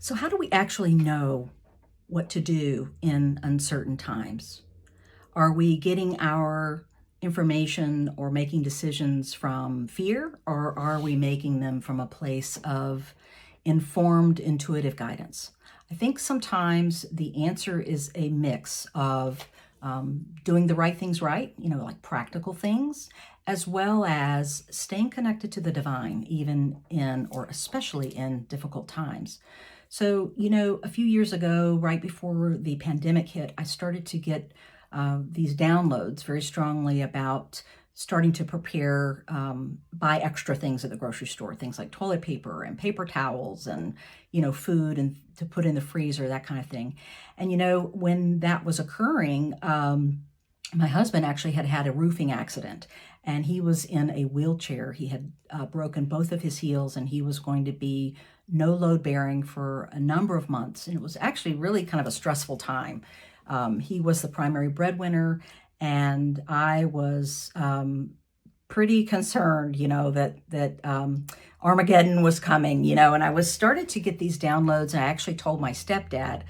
So, how do we actually know what to do in uncertain times? Are we getting our information or making decisions from fear, or are we making them from a place of informed, intuitive guidance? I think sometimes the answer is a mix of doing the right things right, like practical things, as well as staying connected to the divine, even in or especially in difficult times. So, a few years ago, right before the pandemic hit, I started to get these downloads very strongly about starting to prepare, buy extra things at the grocery store, things like toilet paper and paper towels and, food and to put in the freezer, that kind of thing. And, when that was occurring, my husband actually had a roofing accident and he was in a wheelchair. He had broken both of his heels and he was going to be no load bearing for a number of months. And it was actually really kind of a stressful time. He was the primary breadwinner, and I was pretty concerned, that Armageddon was coming, and I was started to get these downloads. And I actually told my stepdad,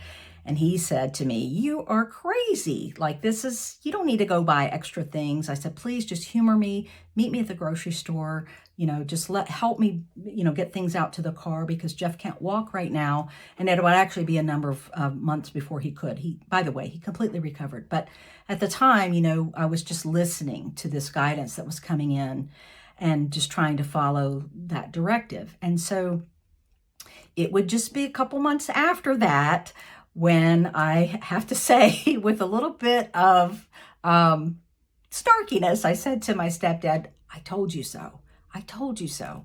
and he said to me, "You are crazy. Like, you don't need to go buy extra things." I said, "Please just humor me, meet me at the grocery store, just help me, get things out to the car because Jeff can't walk right now." And it would actually be a number of months before he could. By the way, he completely recovered. But at the time, I was just listening to this guidance that was coming in and just trying to follow that directive. And so it would just be a couple months after that when I have to say, with a little bit of snarkiness, I said to my stepdad, "I told you so. I told you so."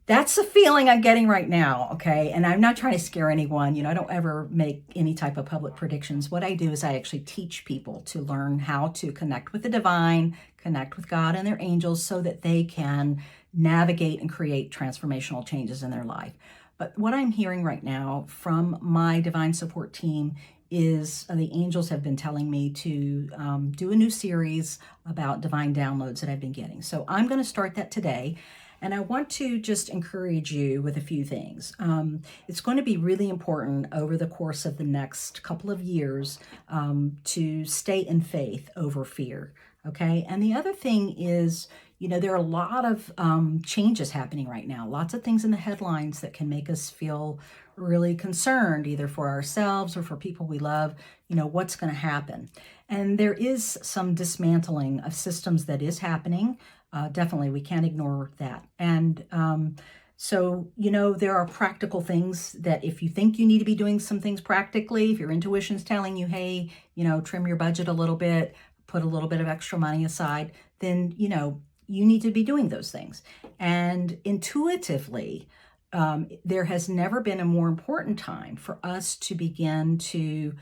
That's the feeling I'm getting right now, okay? And I'm not trying to scare anyone. I don't ever make any type of public predictions. What I do is I actually teach people to learn how to connect with the divine, connect with God and their angels so that they can navigate and create transformational changes in their life. But what I'm hearing right now from my divine support team is the angels have been telling me to do a new series about divine downloads that I've been getting. So I'm going to start that today. And I want to just encourage you with a few things. It's going to be really important over the course of the next couple of years to stay in faith over fear. Okay. And the other thing is, there are a lot of changes happening right now, lots of things in the headlines that can make us feel really concerned, either for ourselves or for people we love, what's going to happen. And there is some dismantling of systems that is happening. Definitely, we can't ignore that. And so, there are practical things that if you think you need to be doing some things practically, if your intuition's telling you, hey, trim your budget a little bit, put a little bit of extra money aside, then, you need to be doing those things. And intuitively, there has never been a more important time for us to begin to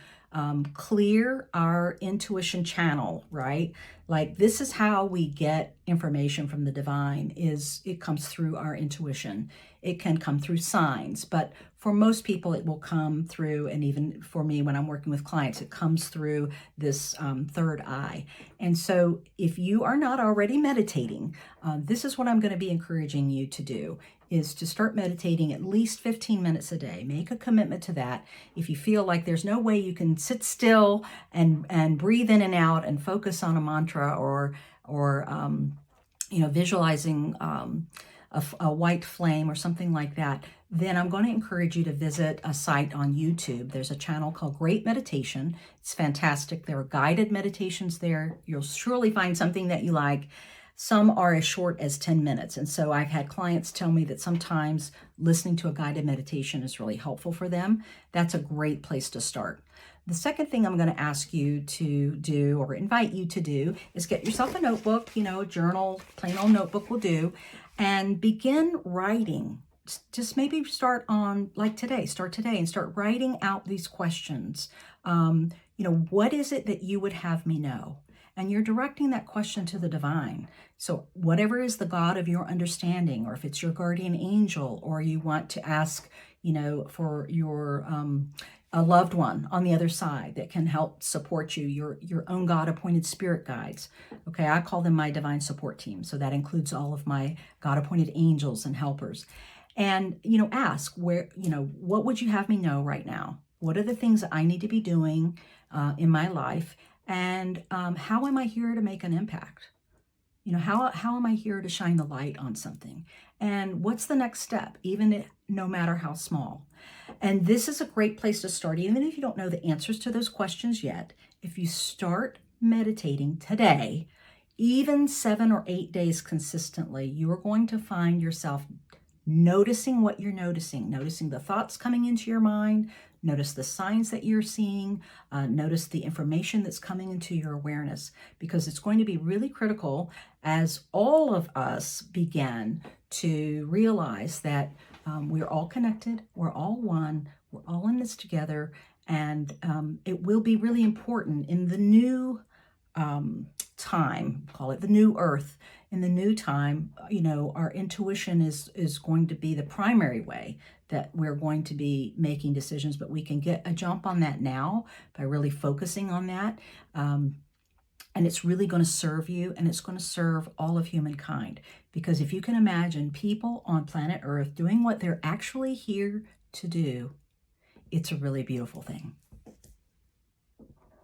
clear our intuition channel, right? Like, this is how we get information from the divine, is it comes through our intuition. It can come through signs, but for most people it will come through, and even for me when I'm working with clients, it comes through this third eye. And so if you are not already meditating, this is what I'm going to be encouraging you to do, is to start meditating at least 15 minutes a day. Make a commitment to that. If you feel like there's no way you can sit still and breathe in and out and focus on a mantra or visualizing a white flame or something like that, then I'm going to encourage you to visit a site on YouTube. There's a channel called Great Meditation. It's fantastic. There are guided meditations there. You'll surely find something that you like. Some are as short as 10 minutes. And so I've had clients tell me that sometimes listening to a guided meditation is really helpful for them. That's a great place to start. The second thing I'm going to ask you to do, or invite you to do, is get yourself a notebook, a journal, plain old notebook will do, and begin writing. Just maybe start today and start writing out these questions. What is it that you would have me know? And you're directing that question to the divine. So whatever is the God of your understanding, or if it's your guardian angel, or you want to ask, for your a loved one on the other side that can help support you, your own God-appointed spirit guides. Okay, I call them my divine support team. So that includes all of my God-appointed angels and helpers. And, ask where, what would you have me know right now? What are the things that I need to be doing in my life? And how am I here to make an impact? How am I here to shine the light on something? And what's the next step, no matter how small? And this is a great place to start, even if you don't know the answers to those questions yet. If you start meditating today, even 7 or 8 days consistently, you are going to find yourself noticing what you're noticing the thoughts coming into your mind, notice the signs that you're seeing, notice the information that's coming into your awareness, because it's going to be really critical as all of us begin to realize that we're all connected, we're all one, we're all in this together, and it will be really important in the new time, call it the new earth. In the new time, our intuition is going to be the primary way that we're going to be making decisions, but we can get a jump on that now by really focusing on that. And it's really going to serve you, and it's going to serve all of humankind. Because if you can imagine people on planet Earth doing what they're actually here to do, it's a really beautiful thing.